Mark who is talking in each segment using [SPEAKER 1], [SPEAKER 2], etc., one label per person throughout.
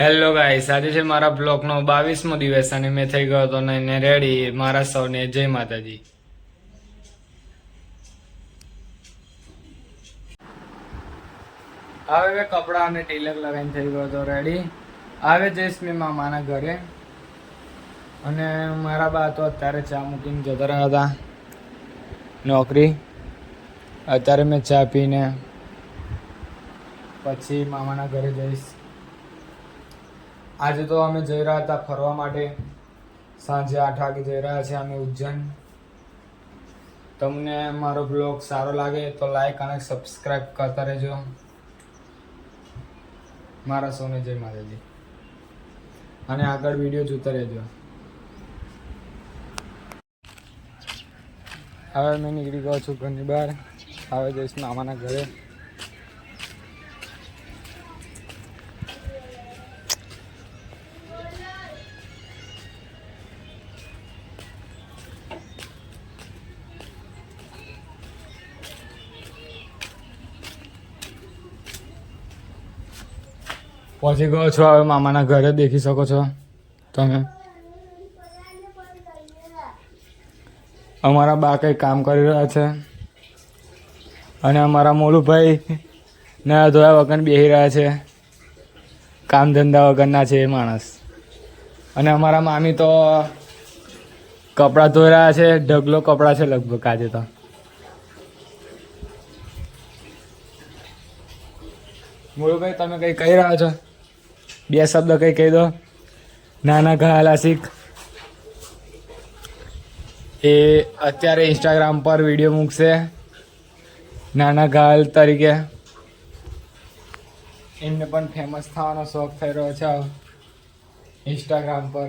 [SPEAKER 1] Hello guys, આજે છે મારા બ્લોગનો 22મો દિવસ અને મેં થઈ ગયો હતો ને રેડી. મારા સૌને જય માતાજી. હવે મેં કપડાં અને તિલક લગાવીને થઈ ગયો હતો રેડી. હવે જઈશ મેં મામાના ઘરે અને મારા બા તો અત્યારે ચા મૂકીને જતા રહ્યા હતા નોકરી. અત્યારે મેં ચા પીને પછી મામાના ઘરે જઈશ. આજે તો અમે જઈ રહ્યા હતા ફરવા માટે. સાંજે 8 વાગે જઈ રહ્યા છીએ અમે ઉજ્જૈન. તમને મારો બ્લોગ સારો લાગે તો લાઈક અને સબસ્ક્રાઈબ કરતા રહેજો. મારા સૌને જય માતાજી અને આગળ વિડીયો જોતા રહેજો. હવે મેં નીકળી ગયો છું ઘરની બહાર. હવે જઈશ મામાના ઘરે. પહોંચી ગયો છો હવે મામાના ઘરે. દેખી શકો છો તમે. અમારા બા કંઈ કામ કરી રહ્યા છે અને અમારા મોલુભાઈ નયા ધોયા વગર બેસી રહ્યા છે. કામ ધંધા વગરના છે એ માણસ. અને અમારા મામી તો કપડાં ધોઈ રહ્યા છે. ઢગલો કપડાં છે લગભગ આજે તો. મોલુભાઈ તમે કંઈ કહી રહ્યા છો? બે શબ્દ કંઈ કહી દો. નાના ઘાલા શીખ એ અત્યારે ઇન્સ્ટાગ્રામ પર વિડીયો મૂકશે નાના ઘાલ તરીકે. એમને પણ ફેમસ થવાનો શોખ થઈ રહ્યો છે ઇન્સ્ટાગ્રામ પર.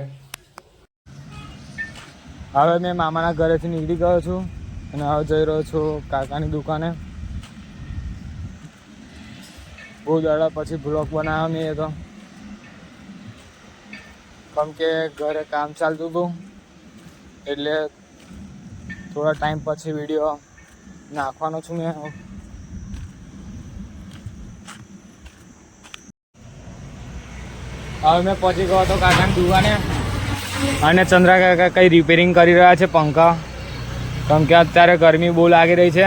[SPEAKER 1] હવે મેં મામાના ઘરેથી નીકળી ગયો છું અને હવે જઈ રહ્યો છું કાકાની દુકાને. બહુ દાડા પછી બ્લોગ બનાવ્યો મેં એ તો, કેમ કે ઘરે કામ ચાલતું હતું એટલે થોડા ટાઈમ પછી વિડીયો નાખવાનો છું મેં. હવે મેં પહોંચી ગયો હતો કાકાની દુકાને અને ચંદ્રા કાકા કંઈ રિપેરિંગ કરી રહ્યા છે પંખા. કેમ કે અત્યારે ગરમી બહુ લાગી રહી છે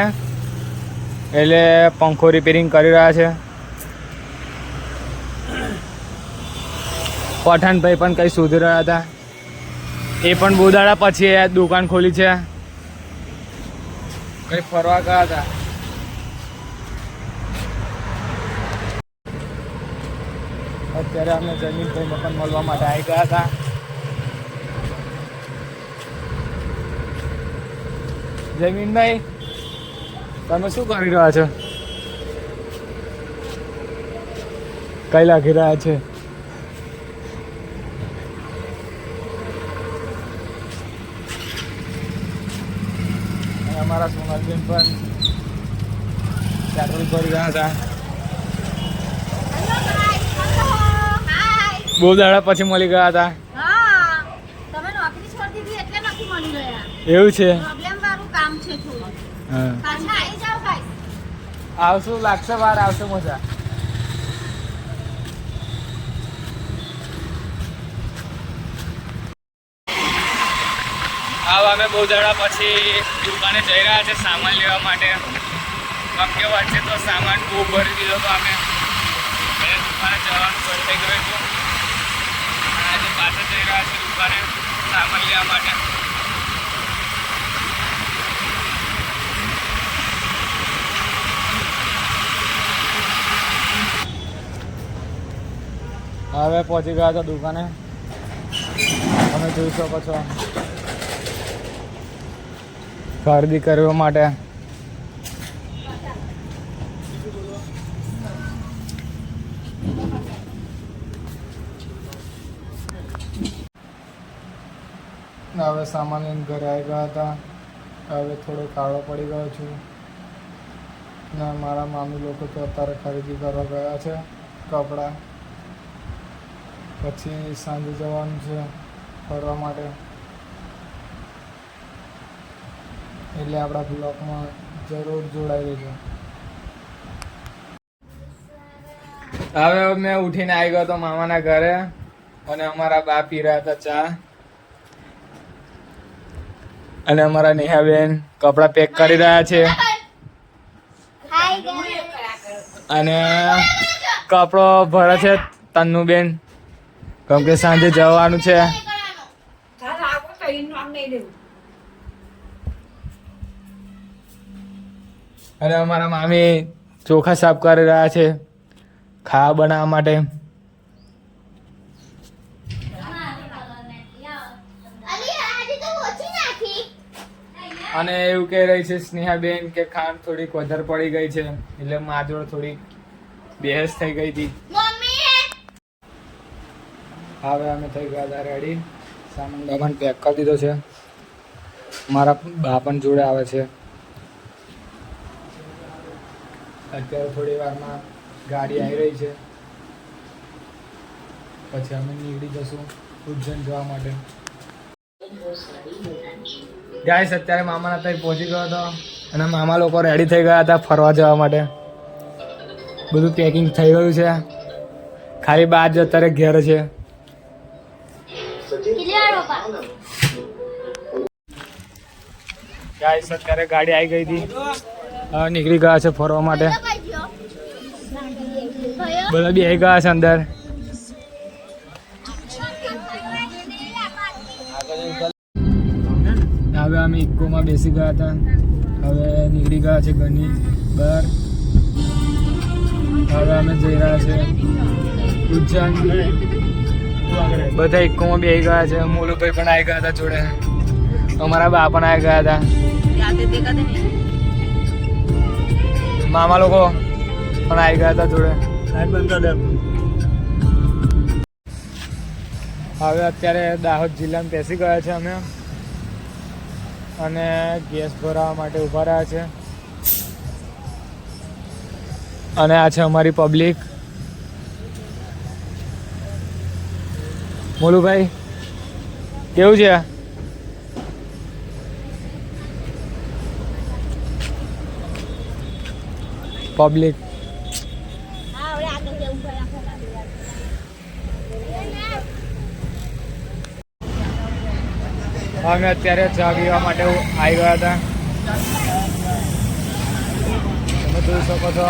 [SPEAKER 1] એટલે પંખો રિપેરિંગ કરી રહ્યા છે. પઠાણભાઈ પણ કંઈ શોધી રહ્યા હતા. એ પણ બહુ દાડા પછી દુકાન ખોલી છે. કંઈ ફરવા ગયા હતા. અત્યારે અમે જમીનભાઈને પણ મળવા માટે આવી ગયા હતા. જમીનભાઈ તમે શું કરી રહ્યા છો? કઈ લાગી રહ્યા છે? અમારા સોનલબેન પણ પેટ્રોલ ભરી ગયા હતા. બહુ દાડા પછી મળી ગયા હતા. એવું છે? આવશું, લાગશે વાર, આવશે મજા. હવે અમે બહુ દાડા પછી દુકાને જઈ રહ્યા છે સામાન લેવા માટે. કેમ કે વચ્ચે તો સામાન બહુ ભરી દીધો હતો અમે એટલે દુકાને જવાનું બંધ થઈ ગયું હતું. આજે પાછા જઈ રહ્યા છે દુકાને સામાન લેવા માટે. હવે પહોંચી ગયા હતા દુકાને. તમે જોઈ શકો છો ખરીદી કરવા માટે. હવે સામાન લઈને ઘરે આવી ગયા હતા. હવે થોડો કાળો પડી ગયો છું ને મારા મામી લોકો તો અત્યારે ખરીદી કરવા ગયા છે કપડાં. પછી સાંજે જવાનું છે ફરવા માટે. એટલે આપણા બ્લોગમાં જરૂર જોડાઈ રહેજો. હવે મેં ઉઠીને આવી ગયો તો મામાના ઘરે અને અમારા બા પી રહ્યા હતા ચા અને અમારા નેહાબેન કપડા પેક કરી રહ્યા છે અને કપડો ભરે છે તન્નુબેન કેમ કે સાંજે જવાનું છે અને અમારા મામી ચોખા સાફ કરી રહ્યા છે ખાવા બનાવવા માટે અને એવું કહી રહી છે સ્નેહાબેન કે ખાંડ થોડીક વધારે પડી ગઈ છે એટલે મા જોડે થોડીક બહેસ થઈ ગઈ હતી હવે અમે થઈ ગયા હતા રેડી સામાન બામાન પેક કરી દીધો છે મારા બા પણ જોડે આવે છે અત્યારે થોડી વારમાં ગાડી આવી રહી છે પછી અમે નીકળી જશું ઉજ્જૈન જવા માટે ગાઈસ અત્યારે મામાના ત્યાં પહોંચી ગયો હતો અને મામા લોકો રેડી થઈ ગયા હતા ફરવા જવા માટે બધું પેકિંગ થઈ ગયું છે ખાલી બાદ જ અત્યારે ઘેર છે ગાઈસ અત્યારે ગાડી આવી ગઈ હતી હવે નીકળી ગયા છે ફરવા માટે બધા બેસી ગયા છે અંદર હવે અમે ઇકોમાં બેસી ગયા હતા હવે નીકળી ગયા છે ઘરની બહાર હવે અમે જઈ રહ્યા છે ઉજ્જૈન બધા ઇકોમાં બેસી ગયા છે મોલુભાઈ પણ આવી ગયા હતા જોડે અમારા બા પણ આવી ગયા હતા મામા લોકો પણ આવી ગયા હતા જોડે હવે અત્યારે દાહોદ જિલ્લામાં બેસી ગયા છે અમે અને ગેસ ભરાવા માટે ઊભા રહ્યા છે અને આ છે અમારી પબ્લિક મોલુભાઈ કેવું છે પબ્લિક અમે અત્યારે ચા પીવા માટે આવી ગયા હતા તમે જોઈ શકો છો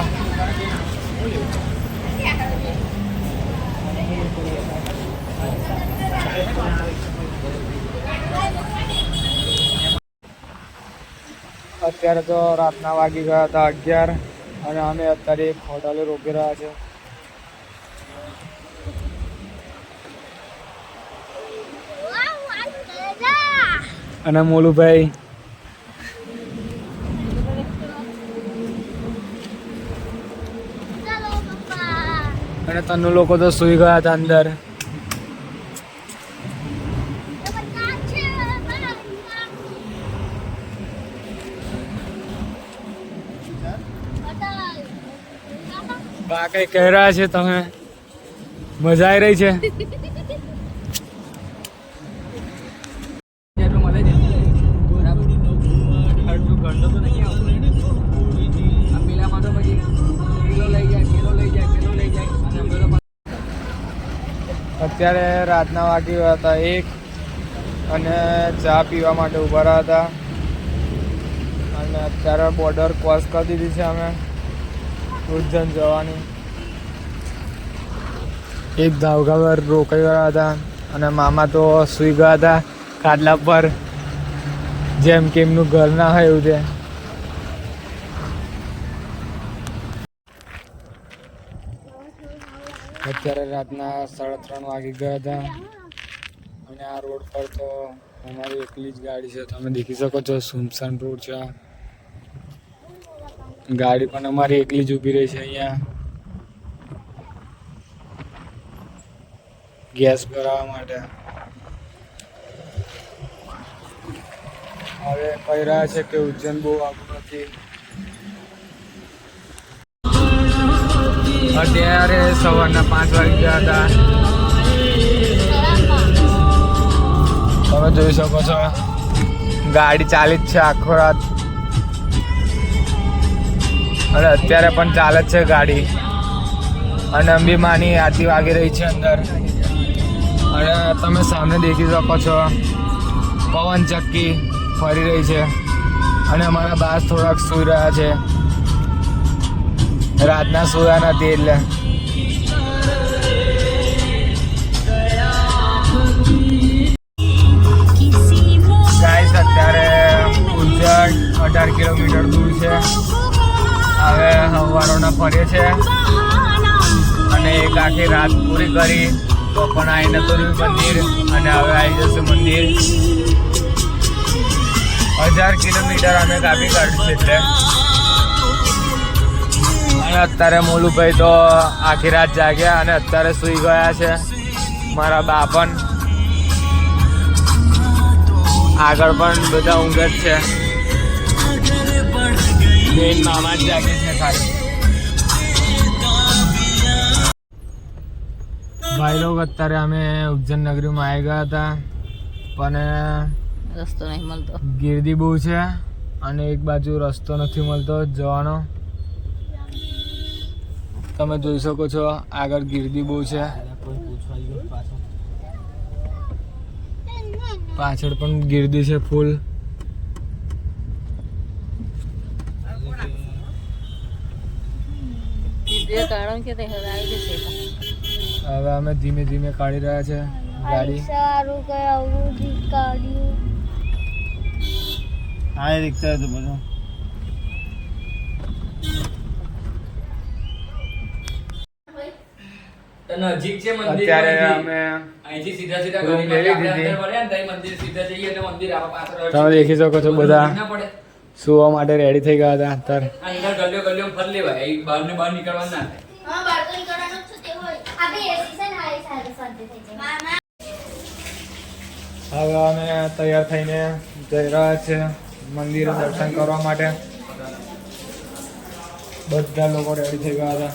[SPEAKER 1] અત્યારે તો રાતના વાગી ગયા હતા 11 અને અમે અત્યારે એક હોટલે રોકી રહ્યા છે અને મોલુભાઈ અને તન્નુ લોકો તો સુઈ ગયા હતા અંદર બા કઈ કહી રહ્યા છે તમે મજા આવી રહી છે અત્યારે રાતના વાગી ગયા હતા 1 અને ચા પીવા માટે ઊભા રહ્યા હતા અને અત્યારે બોર્ડર ક્રોસ કરી દીધી છે અમે ઉજ્જૈન જવાની એક ધાવગા પર રોકાઈ ગયા હતા અને મામા તો સૂઈ ગયા હતા ખાટલા પર જેમ કે એમનું ઘર ના હોય એવું છે અત્યારે રાતના 3:30 વાગી ગયા હતા અને આ રોડ પર તો અમારી એકલી જ ગાડી છે તમે દેખી શકો છો સુમસાન રોડ છે ગાડી પણ અમારી એકલી જ ઊભી રહી છે અહીંયા ગેસ ભરાવા માટે હવે કહી રહ્યા છે કે ઉજ્જૈન બહુ આગળ નથી અત્યારે સવારના 5 વાગી ગયા હતા તમે જોઈ શકો છો ગાડી ચાલી જ છે આખો રાત અને અત્યારે પણ ચાલે જ છે ગાડી અને અંબે માની આરતી વાગી રહી છે અંદર. અને તમે સામે દેખી શકો છો પવન ચક્કી ફરી રહી છે. અને અમારા બાસ થોડાક સૂઈ રહ્યા છે, રાતના સૂયા નથી એટલે. ગાઈસ અત્યારે ઉજ્જૈન 18 કિલોમીટર દૂર છે. હવે હવારોના ફરે છે અને એક આખી રાત પૂરી કરી તો પણ આવીને તો મંદિર. અને હવે આવી જશે મંદિર. 1000 કિલોમીટર અમે કાપી કાઢ્યું છે એટલે. અને અત્યારે મોલુભાઈ તો આખી રાત જાગ્યા અને અત્યારે સૂઈ ગયા છે. મારા બા પણ આગળ પણ બધા ઊંઘ જ છે. બેન મામા જ જાગે છે ખાલી. ભાઈ લોગ અત્યારે અમે ઉજ્જૈન નગરીમાં આવી ગયા હતા પણ
[SPEAKER 2] રસ્તો નહીં મળતો,
[SPEAKER 1] ગીર્દી બહુ છે અને એક બાજુ રસ્તો નથી મળતો જવાનો. તમે જોઈ શકો છો આગળ ગીર્દી બહુ છે, પાછળ પણ ગીર્દી છે ફૂલ.
[SPEAKER 2] કારણ કે
[SPEAKER 1] હવે અમે ધીમે ધીમે કાઢી રહ્યા છે ગાડી.
[SPEAKER 3] સારું કયું કાઢ્યું.
[SPEAKER 4] હા રિક્ષા હતું બધું.
[SPEAKER 5] નજીક છે મંદિર.
[SPEAKER 1] અત્યારે અમે
[SPEAKER 5] અહીંથી સીધા સીધા
[SPEAKER 1] રૂમ
[SPEAKER 5] ગલીમાં
[SPEAKER 1] લઈ
[SPEAKER 5] આપણે
[SPEAKER 1] લીધી.
[SPEAKER 5] અંદર વળ્યા ને તઈ મંદિર સીધા જઈએ એટલે મંદિર આપણા પાછળ
[SPEAKER 1] તમે દેખી શકો છો બધા
[SPEAKER 5] ના પડે.
[SPEAKER 1] સુવા માટે રેડી થઈ ગયા હતા અત્યારે.
[SPEAKER 5] આ ઈના ગલીઓ ગલીઓ ફરી લેવાય. એ બહાર ને બહાર નીકળવાનું ના થાય.
[SPEAKER 3] હા બાર તો નીકળવાનું જ છે તે હોય. આપણે એસી છે ને હારી સારી શાંતિ થઈ જાય.
[SPEAKER 1] હવે અમે તૈયાર થઈને જઈ રહ્યા છે મંદિરે દર્શન કરવા માટે. બધા લોકો રેડી થઈ ગયા હતા.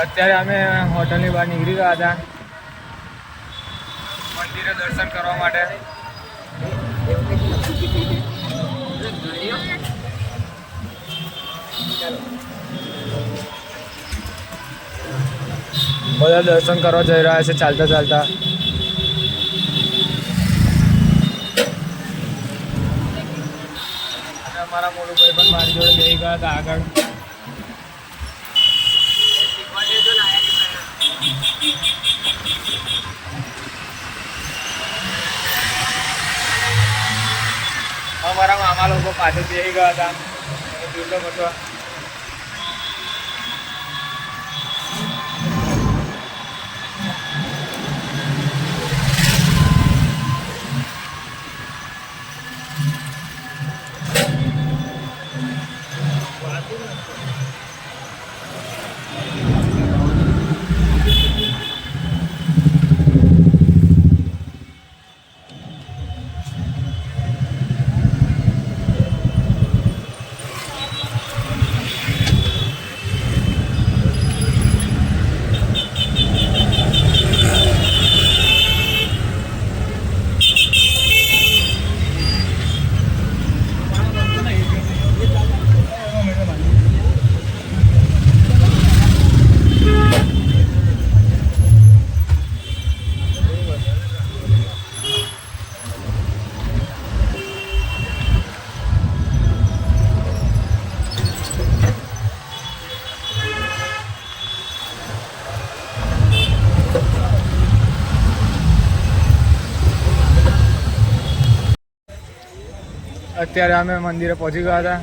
[SPEAKER 1] અત્યારે અમે હોટલની બહાર નીકળી ગયા હતા મંદિરે દર્શન કરવા માટે. બધા દર્શન કરવા જઈ રહ્યા છે ચાલતા ચાલતા. અને અમારા મોલુભાઈ પણ મારી જોડે બેસી ગયા હતા આગળ. અમારા મામા લોકો પાછળ બેસી ગયા હતા. જોઈ શકો છો. અત્યારે અમે મંદિરે પહોંચી ગયા હતા.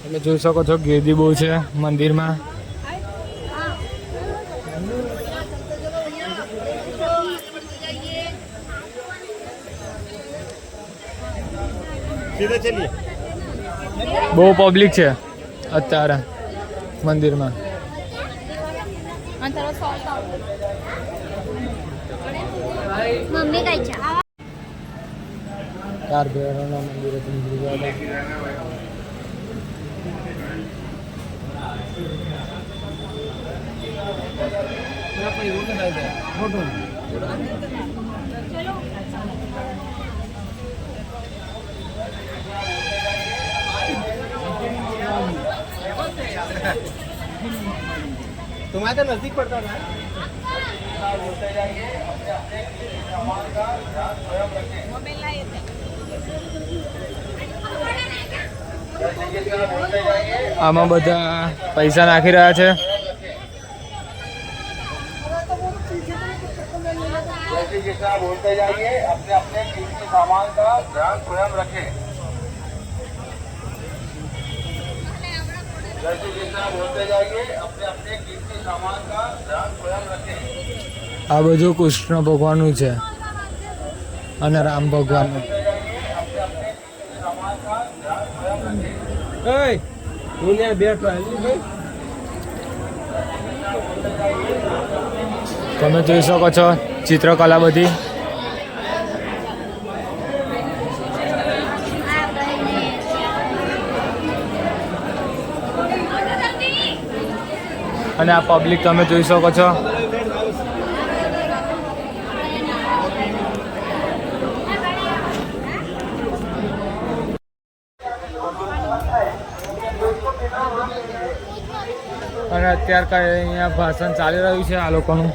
[SPEAKER 1] તમે જોઈ શકો છો ગીર્દી બહુ છે મંદિરમાં. બહુ પબ્લિક છે અત્યારે મંદિરમાં.
[SPEAKER 3] મમ્મી કઈ છે?
[SPEAKER 1] ચાર ભેરોના મંદિરે નીકળી ગયા હતા.
[SPEAKER 4] तुम्हारे तो नजदीक पड़ता है।
[SPEAKER 1] આમાં બધા પૈસા નાખી રહ્યા છે.
[SPEAKER 6] जैसे जैसा बोलते जाइए अपने अपने कीमती सामान का ध्यान स्वयं रखें। जैसे जैसा बोलते जाइए अपने अपने कीमती सामान का ध्यान स्वयं रखें।
[SPEAKER 1] આ બધું કૃષ્ણ ભગવાનનું છે અને રામ ભગવાનનું. તમે જોઈ શકો છો ચિત્રકલા બધી. અને આ પબ્લિક તમે જોઈ શકો છો. અને અત્યારે કઈ અહીંયા ભાષણ ચાલી રહ્યું છે આ લોકોનું.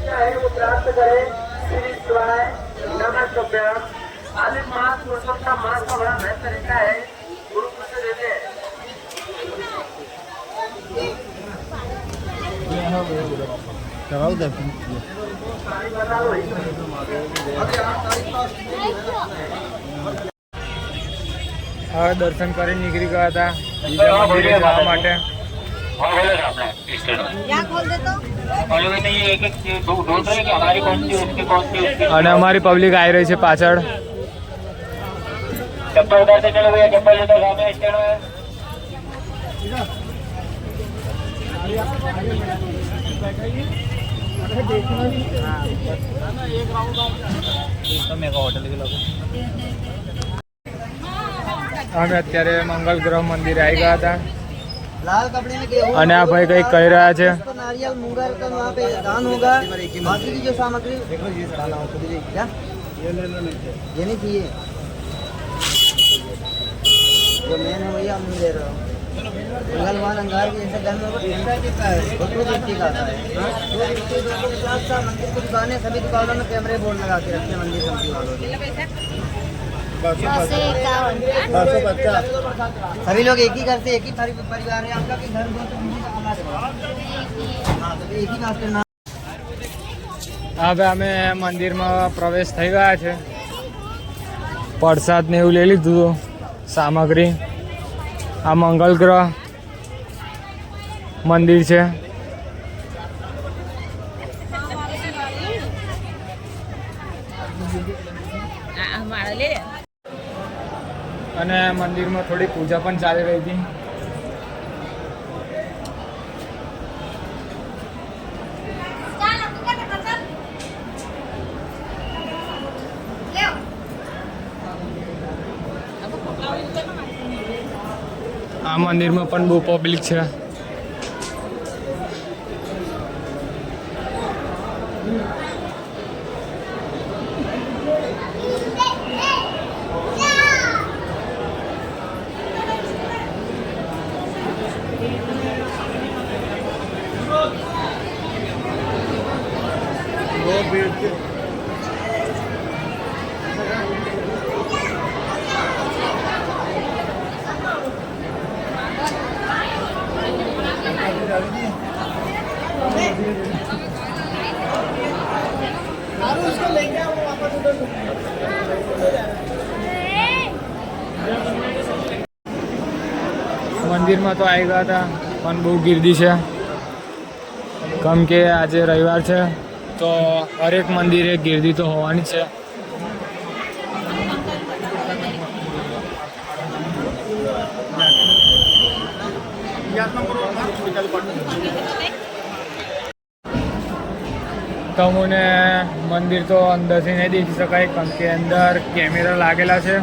[SPEAKER 1] હવે દર્શન કરી નીકળી ગયા હતા બીજા મંદિરે જવા માટે. અને અમારી પબ્લિક આવી રહી છે પાછળ.
[SPEAKER 6] चप्पल उतारते चलो भैया, चप्पल लेते सामने स्टैंड में।
[SPEAKER 1] અમે અત્યારે મંગલ ગ્રહ મંદિરે આવી ગયા હતા
[SPEAKER 4] लाल कपड़े में गेहूं
[SPEAKER 1] અને આ ભાઈ કંઈક કહી રહ્યા છે.
[SPEAKER 4] तो नारियल मूंगल का वहाँ पे दान होगा। बाकी की जो सामग्री क्या ये नहीं चाहिए, जो मेन है वही आप नहीं ले रहे हो। मंगलवार अंगार की जैसे घर में वो व्यक्ति का आता है। दो व्यक्ति मंदिर की दुकानें, सभी दुकानों में कैमरे बोर्ड लगा के रखते हैं मंदिर समिति वालों ने। सभी लोग एक ही घर से एक ही परिवार है आपका कि घर में हाँ तो एक ही बात करना।
[SPEAKER 1] હવે અમે મંદિરમાં પ્રવેશ થઈ ગયા છે. પ્રસાદ ને એવું લઈ લીધું સામગ્રી. આ મંગલ ગ્રહ મંદિર છે. અને મંદિરમાં થોડી પૂજા પણ ચાલી રહી હતી. આ મંદિરમાં પણ બહુ પબ્લિક છે. મંદિરમાં તો આવી ગયા હતા પણ બહુ ગીર્દી છે. કેમ કે આજે રવિવાર છે તો હરેક મંદિરે ગીર્દી તો હોવાની છે. તમને મંદિર તો અંદરથી નહીં દેખી શકાય કેમ કે અંદર કેમેરા લાગેલા છે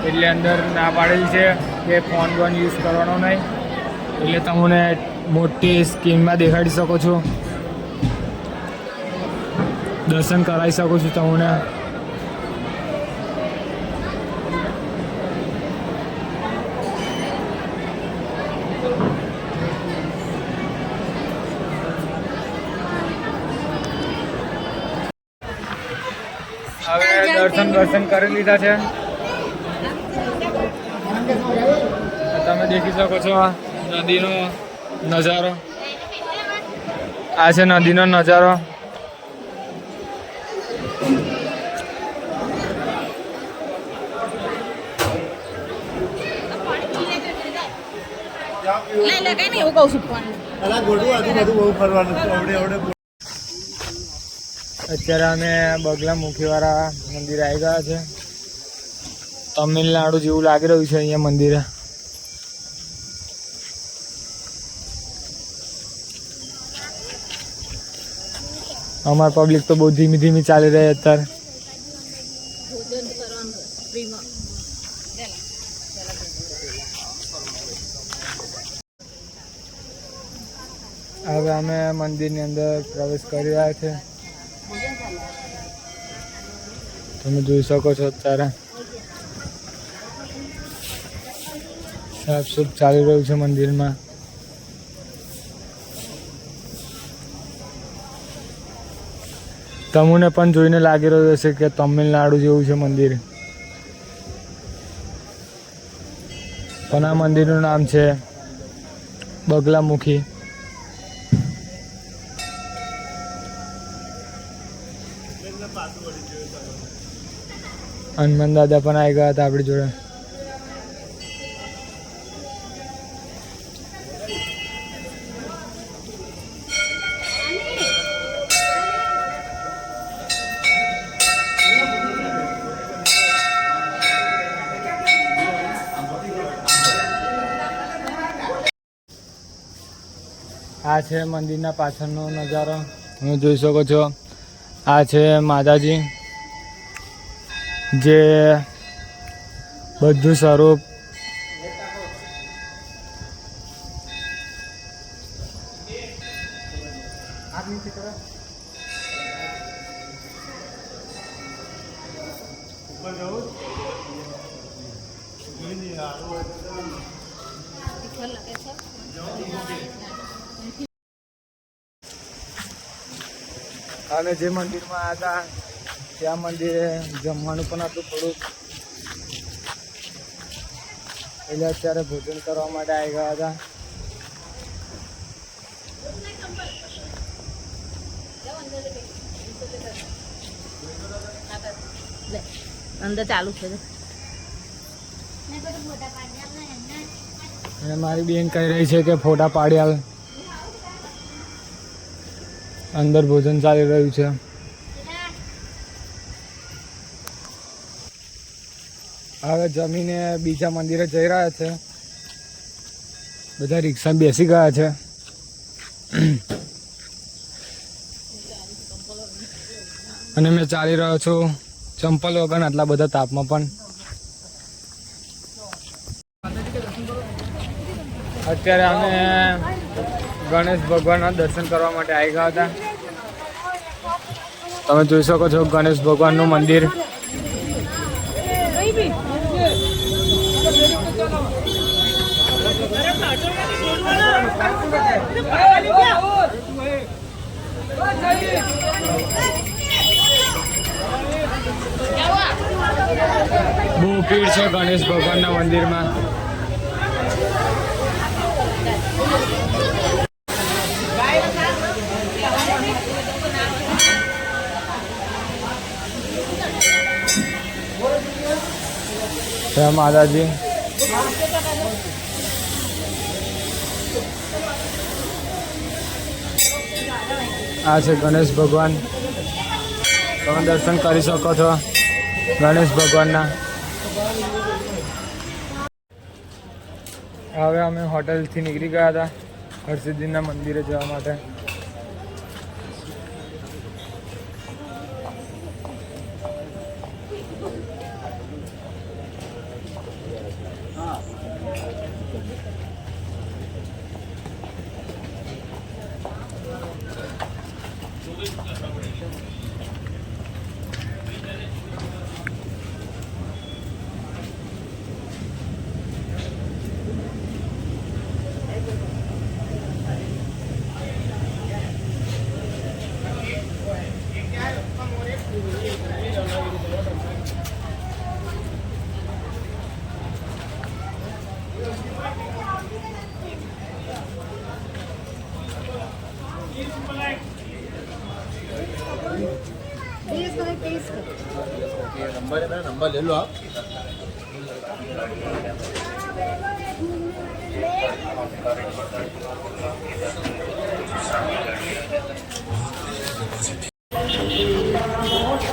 [SPEAKER 1] એટલે અંદર ના પાડેલી છે કે ફોન બોન યુઝ કરવાનો નહીં. એટલે તમને મોટી સ્ક્રીનમાં દેખાડી શકો છો. દર્શન કરાવી શકું છું તમને. હવે દર્શન કરી લીધા છે. તમે દેખી શકો છો નદીનો નજારો. આ છે નદીનો નજારો. અત્યારે અમે બગલામુખીવાળા મંદિરે આવી ગયા છે. તમિલનાડુ જેવું લાગી રહ્યું છે અહીંયા મંદિરે. અમાર પબ્લિક તો બહુ ધીમી ધીમી ચાલી રહી અત્યારે. હવે અમે મંદિરની અંદર પ્રવેશ કરી રહ્યા છે. તમે જોઈ શકો છો અત્યારે સાફ સૂફ ચાલી રહ્યું છે મંદિરમાં. તમને પણ જોઈને લાગી રહ્યું હશે કે તમિલનાડુ જેવું છે મંદિર. પણ આ મંદિરનું નામ છે બગલામુખી. હનુમાન દાદા પણ આવી ગયા હતા આપણી જોડે. આ છે મંદિરના પાછળનો નજારો. તમે જોઈ શકો છો આ છે માતાજી, જે બધું સ્વરૂપ અને જે મંદિરમાં હતા ત્યાં મંદિરે જમવાનું પણ હતું થોડુંક, એટલે અત્યારે ભોજન કરવા માટે આવી ગયા હતા.
[SPEAKER 2] અંદર ચાલુ છે
[SPEAKER 1] અને મારી બેન કહી રહી છે કે ફોટા પાડી આવે. અંદર ભોજન ચાલી રહ્યું છે. હવે જમીને બીજા મંદિરે જઈ રહ્યા છે. બધા રિક્ષા બેસી ગયા છે. અને મેં ચાલી રહ્યો છું ચંપલ વગર આટલા બધા તાપમાં પણ. અત્યારે અમે ગણેશ ભગવાનના દર્શન કરવા માટે આવી ગયા હતા. તમે જોઈ શકો છો ગણેશ ભગવાનનું મંદિર. બહુ ભીડ છે ગણેશ ભગવાનના મંદિરમાં. જય માતાજી. આ છે ગણેશ ભગવાન. તમે દર્શન કરી શકો છો ગણેશ ભગવાનના. હવે અમે હોટલથી નીકળી ગયા હતા હરસિદ્ધિના મંદિરે જવા માટે.
[SPEAKER 6] नंबर ले लो आप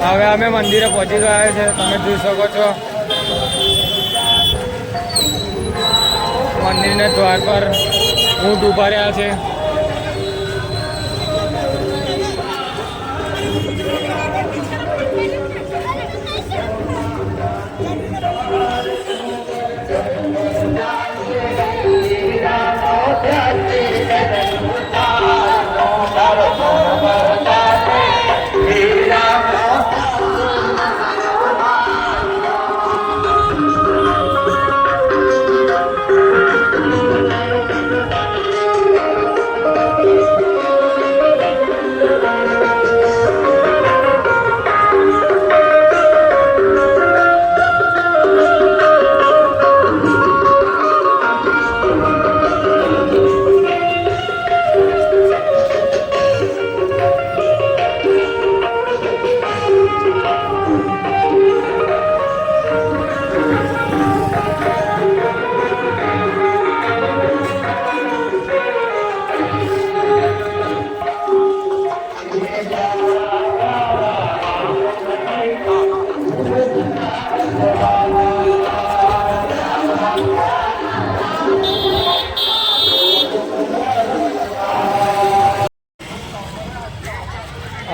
[SPEAKER 1] હવે અમે મંદિરે પહોંચી ગયા છે, તમે જોઈ શકો છો મંદિરના દ્વાર પર ઊંટ ઊભા રહ્યા છે.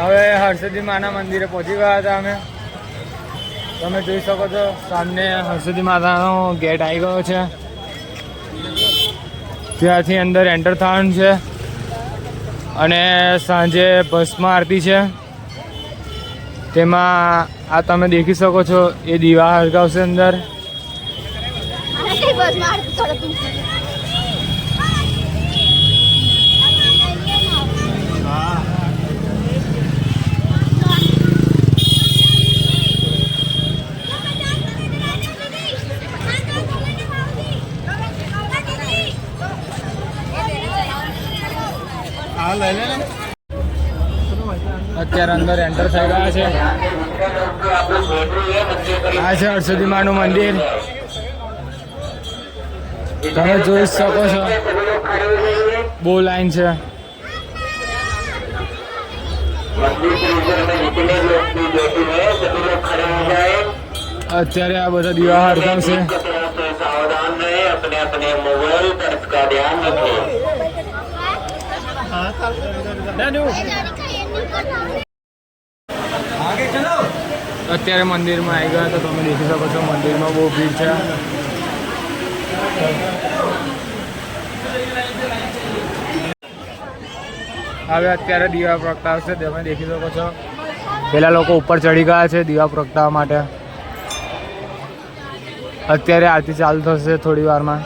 [SPEAKER 1] હવે હરસિદ્ધિ માના મંદિરે પહોંચી ગયા હતા અમે. તમે જોઈ શકો છો સામને હરસિદ્ધિ માતાનો ગેટ આવી ગયો છે. ત્યાંથી અંદર એન્ટર થવાનું છે અને સાંજે ભસ્મ આરતી છે. તેમાં આ તમે દેખી શકો છો એ દીવા હળગાવશે અંદર. અત્યારે અંદર એન્ટર થઈ ગયા છે. આ છે હરસિદ્ધિ માનું મંદિર. તમે જોઈ શકો છો બહુ લાઈન છે. અત્યારે આ બધા દીવા હળગાવશે. અત્યારે મંદિરમાં આવી ગયા તો તમે દેખી શકો છો મંદિરમાં બહુ ભીડ છે. હવે અત્યારે દીવા પ્રગટાવશે. તમે દેખી શકો છો પેલા લોકો ઉપર ચડી ગયા છે દીવા પ્રગટાવવા માટે. અત્યારે આરતી ચાલુ થશે થોડી વારમાં.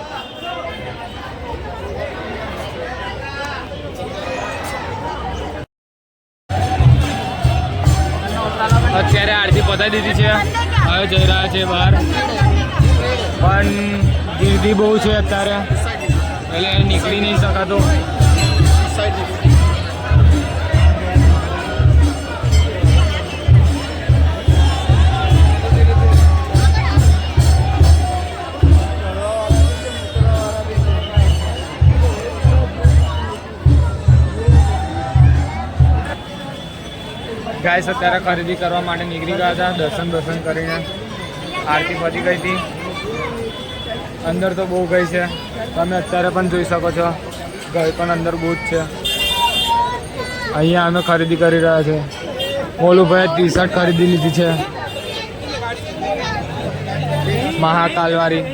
[SPEAKER 1] અત્યારે આરતી પતાવી દીધી છે. હવે જઈ રહ્યા છે બહાર, પણ ગીરદી બહુ છે અત્યારે એટલે નીકળી નહીં શકાતું. ગાઈસ અત્યારે ખરીદી કરવા માટે નીકળી ગયા હતા. દર્શન કરીને આરતી પતી ગઈ હતી. અંદર તો બહુ ગઈ છે, તમે અત્યારે પણ જોઈ શકો છો. ગઈ પણ અંદર બહુ જ છે. અહીંયા અમે ખરીદી કરી રહ્યા છે. મોલુભાઈએ ટી શર્ટ ખરીદી લીધી છે મહાકાલવાળી.